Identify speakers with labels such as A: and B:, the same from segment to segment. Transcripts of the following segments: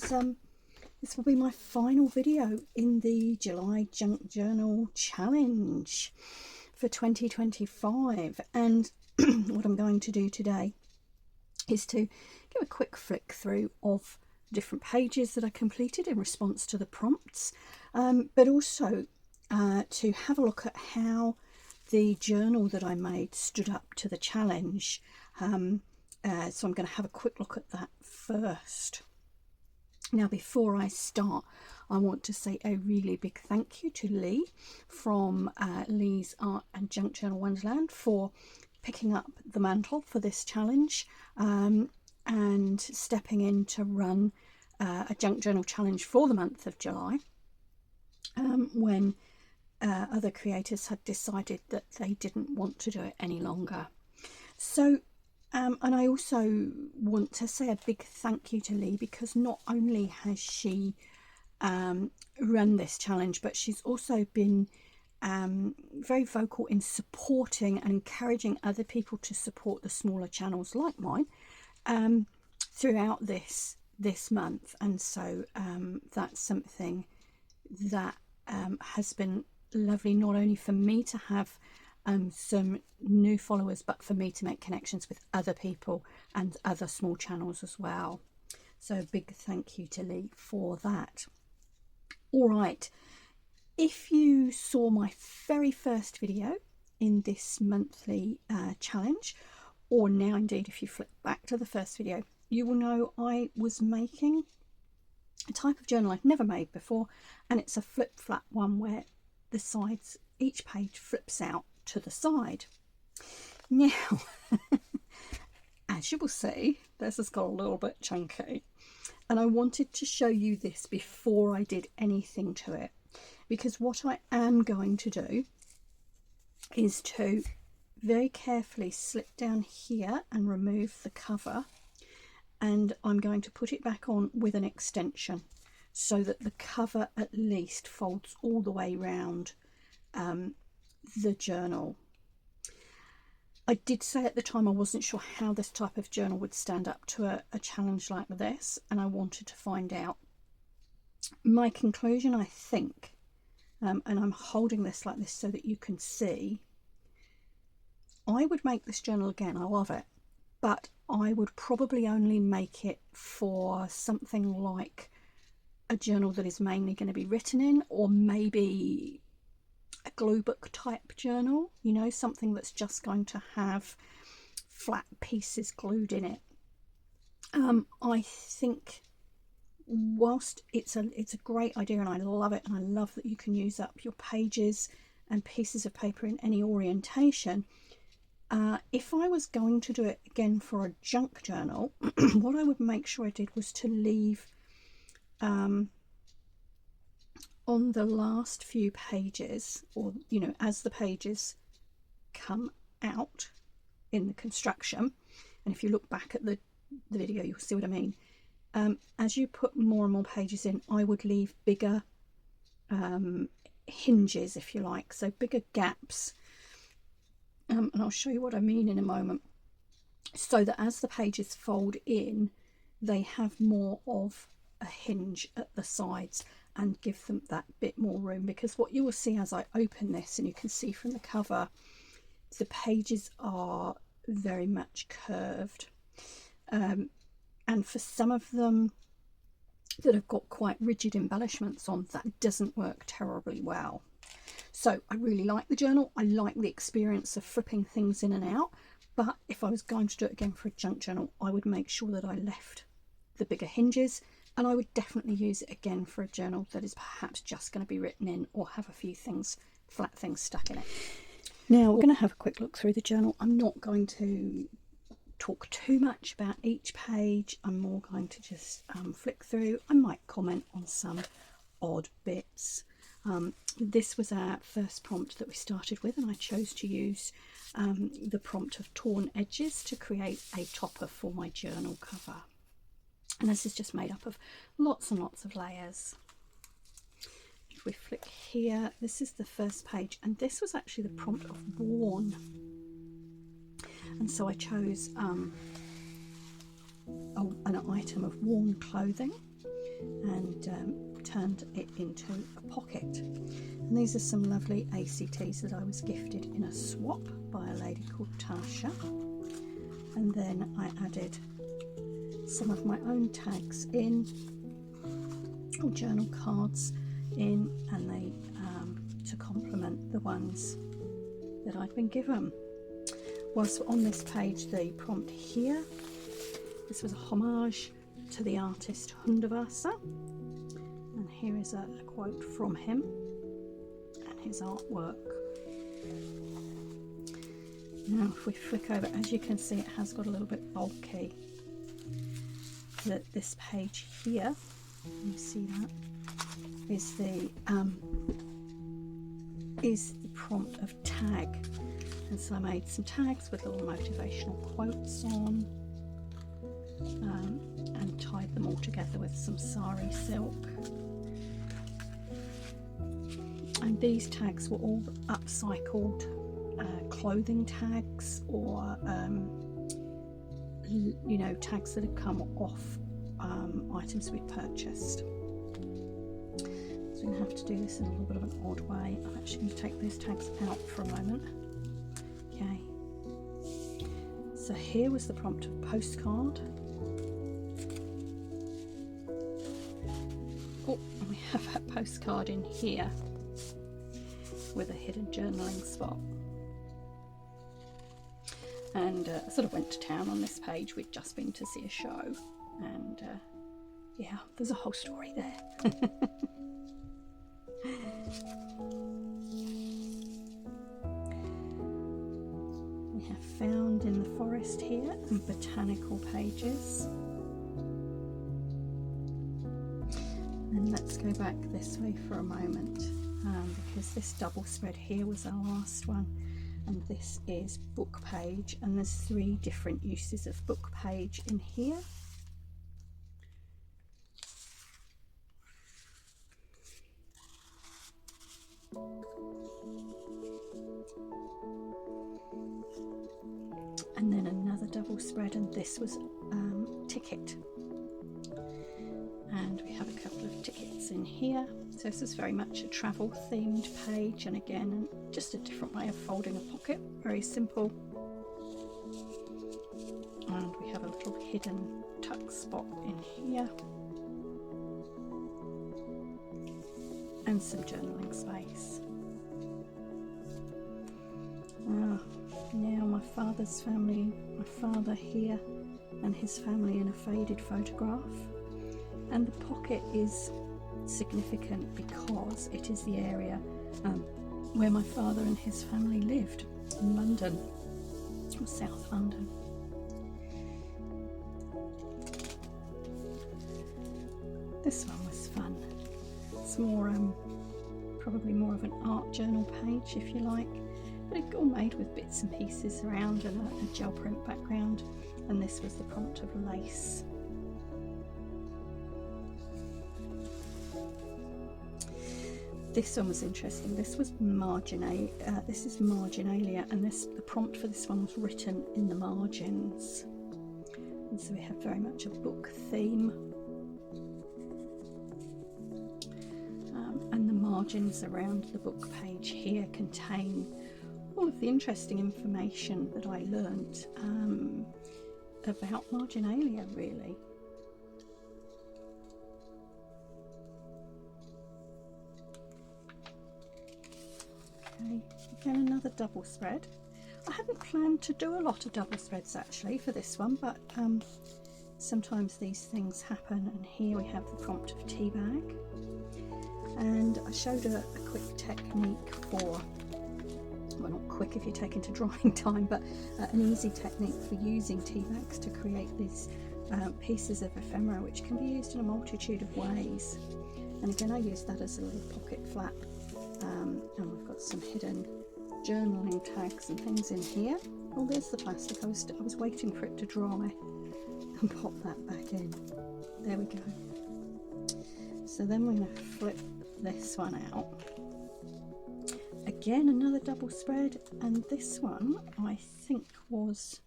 A: this will be my final video in the July Junk Journal Challenge for 2025. And what I'm going to do today is to give a quick flick through of different pages that I completed in response to the prompts, but also to have a look at how the journal that I made stood up to the challenge. So I'm going to have a quick look at that first. Now, before I start, I want to say a really big thank you to Leigh from Leigh's Art and Junk Journal Wonderland for picking up the mantle for this challenge and stepping in to run a junk journal challenge for the month of July when other creators had decided that they didn't want to do it any longer. So and I also want to say a big thank you to Leigh, because not only has she run this challenge, but she's also been very vocal in supporting and encouraging other people to support the smaller channels like mine throughout this month. And so that's something that has been lovely, not only for me to have some new followers, but for me to make connections with other people and other small channels as well. So a big thank you to Leigh for that. All right, if you saw my very first video in this monthly challenge, or now indeed if you flip back to the first video, you will know I was making a type of journal I've never made before, and it's a flip flat one where the sides, each page flips out to the side. Now as you will see, this has got a little bit chunky, and I wanted to show you this before I did anything to it, because what I am going to do is to very carefully slip down here and remove the cover, and I'm going to put it back on with an extension so that the cover at least folds all the way round the journal. I did say at the time I wasn't sure how this type of journal would stand up to a challenge like this, and I wanted to find out. My conclusion, I think, and I'm holding this like this so that you can see, I would make this journal again. I love it, but I would probably only make it for something like a journal that is mainly going to be written in, or maybe a glue book type journal, you know, something that's just going to have flat pieces glued in it. I think whilst it's a great idea and I love it, and I love that you can use up your pages and pieces of paper in any orientation, if I was going to do it again for a junk journal, what I would make sure I did was to leave on the last few pages, or you know, as the pages come out in the construction, and if you look back at the video you'll see what I mean, as you put more and more pages in, I would leave bigger hinges, if you like, so bigger gaps, and I'll show you what I mean in a moment, so that as the pages fold in, they have more of a hinge at the sides and give them that bit more room. Because what you will see as I open this, and you can see from the cover, the pages are very much curved, and for some of them that have got quite rigid embellishments on, that doesn't work terribly well. So I really like the journal. I like the experience of flipping things in and out, but if I was going to do it again for a junk journal, I would make sure that I left the bigger hinges, and I would definitely use it again for a journal that is perhaps just going to be written in, or have a few things, flat things stuck in it. Now we're going to have a quick look through the journal. I'm not going to talk too much about each page. I'm more going to just flick through. I might comment on some odd bits. This was our first prompt that we started with, and I chose to use the prompt of torn edges to create a topper for my journal cover. And this is just made up of lots and lots of layers. If we flick here, this is the first page, and this was actually the prompt of worn. And so I chose an item of worn clothing. and turned it into a pocket. And these are some lovely ACTs that I was gifted in a swap by a lady called Tasha. And then I added some of my own tags in, or journal cards in, and they to complement the ones that I'd been given. Was on this page the prompt here. This was a homage to the artist Hundavasa, and here is a quote from him and his artwork. Now if we flick over, as you can see, it has got a little bit bulky. That this page here, you see that, is the prompt of tag, and so I made some tags with little motivational quotes on, and tied them all together with some sari silk. And these tags were all upcycled clothing tags, or you know, tags that had come off items we'd purchased. So I'm going to have to do this in a little bit of an odd way. I'm actually going to take those tags out for a moment. Okay. So here was the prompt of postcard. Oh, and we have that postcard in here with a hidden journaling spot. And I sort of went to town on this page. We'd just been to see a show, and yeah, there's a whole story there. We have found in the forest here and botanical pages. And let's go back this way for a moment, because this double spread here was our last one, and this is book page, and there's 3 different uses of book page in here. And then another double spread, and this was ticket, and we have a couple of tickets in here. So this is very much a travel themed page, and again just a different way of folding a pocket, very simple. And we have a little hidden tuck spot in here, and some journaling space. Now my father's family, my father here and his family in a faded photograph, and the pocket is significant because it is the area where my father and his family lived, in London, or South London. This one was fun. It's more probably more of an art journal page, if you like, but it's all made with bits and pieces around, and a gel print background. And this was the prompt of lace. This one was interesting. This was this is marginalia, and the prompt for this one was written in the margins. And so we have very much a book theme. And the margins around the book page here contain all of the interesting information that I learnt about marginalia, really. Okay, again another double spread. I hadn't planned to do a lot of double spreads actually for this one, but sometimes these things happen. And here we have the prompt of tea bag, and I showed a quick technique for, well, not quick if you're taking to drying time, but an easy technique for using tea bags to create these pieces of ephemera, which can be used in a multitude of ways. And again, I use that as a little pocket flap, and we've got some hidden journaling tags and things in here. Oh, there's the plastic. I was waiting for it to dry and pop that back in. There we go. So then we're going to flip this one out. Again, another double spread, and this one I think was,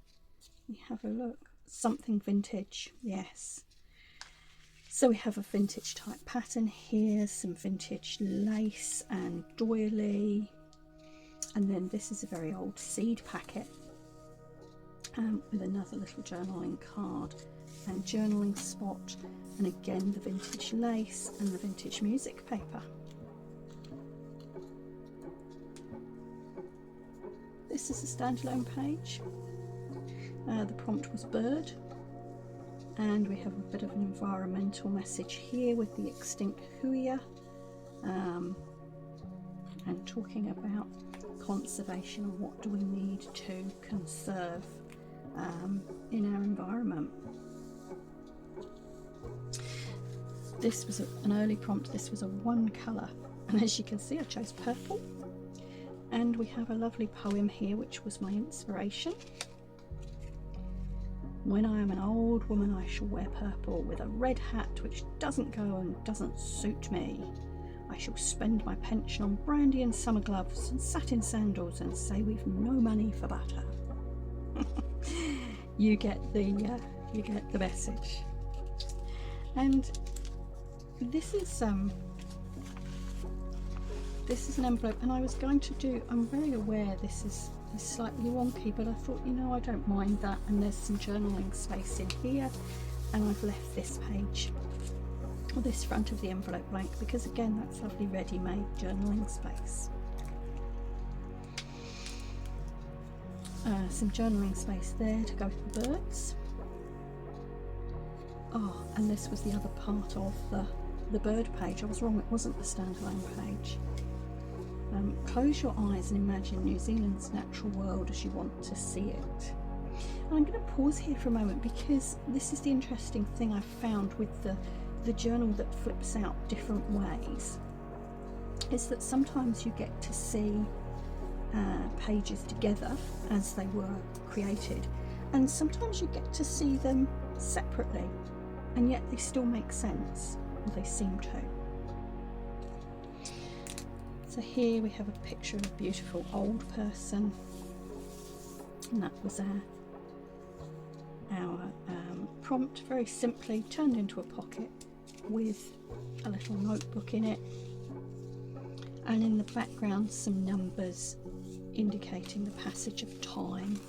A: let me have a look, something vintage, yes. So we have a vintage type pattern here, some vintage lace and doily, and then this is a very old seed packet with another little journaling card and journaling spot, and again the vintage lace and the vintage music paper. This is a standalone page. The prompt was bird, and we have a bit of an environmental message here with the extinct huia, and talking about conservation and what do we need to conserve in our environment. This was an early prompt. This was a one colour, and as you can see I chose purple, and we have a lovely poem here which was my inspiration. When I am an old woman I shall wear purple, with a red hat which doesn't go and doesn't suit me. I shall spend my pension on brandy and summer gloves and satin sandals and say we've no money for butter. You get the message. And this is an envelope, and I was going to do, I'm very aware this is slightly wonky, but I thought, you know, I don't mind that, and there's some journaling space in here, and I've left this page, or this front of the envelope, blank, because again that's lovely ready-made journaling space. Some journaling space there to go with the birds. Oh, and this was the other part of the bird page. I was wrong, it wasn't the standalone page. Close your eyes and imagine New Zealand's natural world as you want to see it. And I'm going to pause here for a moment, because this is the interesting thing I've found with the journal that flips out different ways, is that sometimes you get to see pages together as they were created, and sometimes you get to see them separately, and yet they still make sense, or they seem to. So here we have a picture of a beautiful old person, and that was our prompt, very simply turned into a pocket with a little notebook in it, and in the background some numbers indicating the passage of time.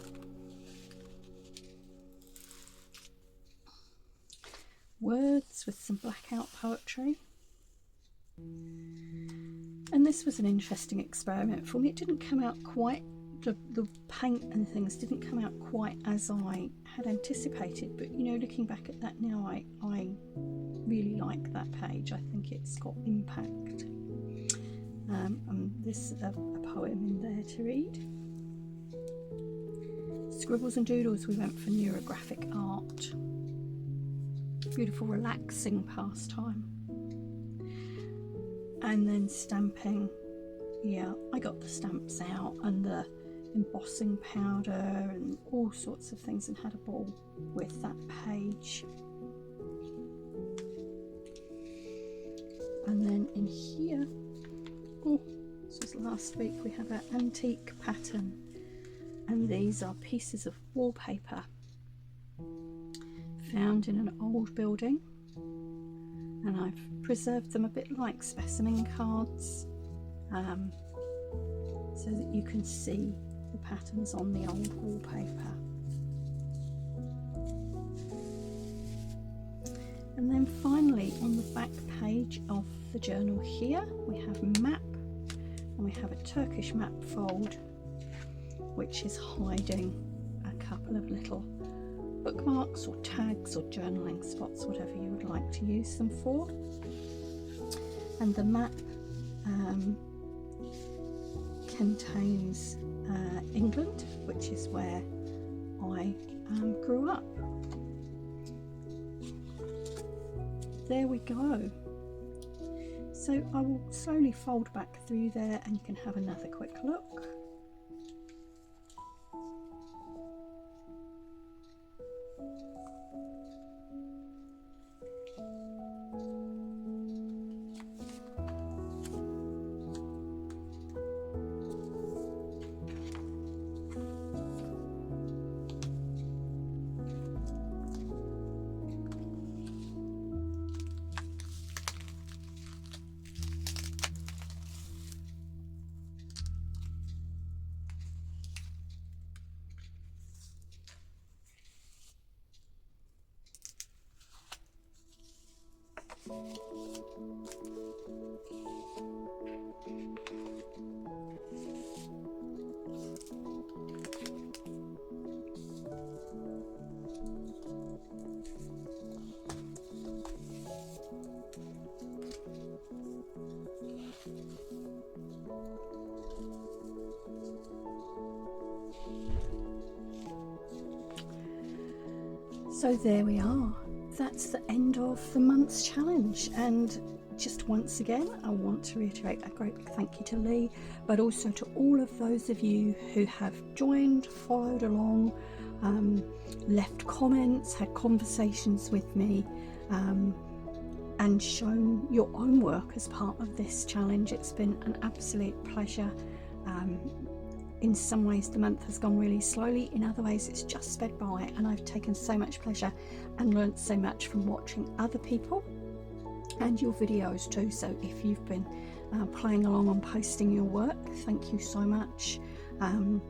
A: Words with some blackout poetry. And this was an interesting experiment for me. It didn't come out quite, the paint and things didn't come out quite as I had anticipated, but you know, looking back at that now, I really like that page. I think it's got impact. And this a poem in there to read. Scribbles and doodles, we went for neurographic art. Beautiful relaxing pastime. And then stamping, yeah, I got the stamps out and the embossing powder and all sorts of things, and had a ball with that page. And then in here, oh, this was last week, we have our antique pattern, and these are pieces of wallpaper found in an old building, and I've preserved them a bit like specimen cards, so that you can see the patterns on the old wallpaper. And then finally, on the back page of the journal here, we have a map, and we have a Turkish map fold which is hiding a couple of little bookmarks or tags or journaling spots, whatever you would like to use them for. And the map contains England, which is where I grew up. There we go. So I will slowly fold back through there, and you can have another quick look. So there we are. That's the end of the month's challenge, and just once again I want to reiterate a great big thank you to Leigh, but also to all of those of you who have joined, followed along, left comments, had conversations with me, and shown your own work as part of this challenge. It's been an absolute pleasure. In some ways the month has gone really slowly, in other ways it's just sped by, and I've taken so much pleasure and learnt so much from watching other people and your videos too. So if you've been playing along and posting your work, thank you so much. And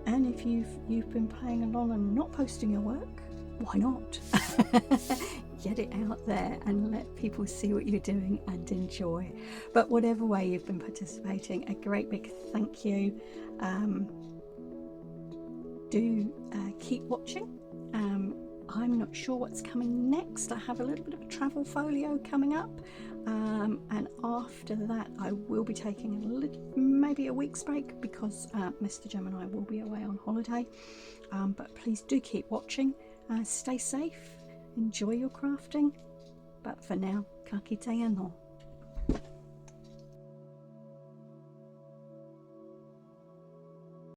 A: if you've been playing along and not posting your work, why not? Get it out there and let people see what you're doing and enjoy. But whatever way you've been participating, a great big thank you. Do keep watching. I'm not sure what's coming next. I have a little bit of a travel folio coming up, and after that I will be taking maybe a week's break because Mr. Gemini will be away on holiday. But please do keep watching. Stay safe, enjoy your crafting, but for now, ka kite anō.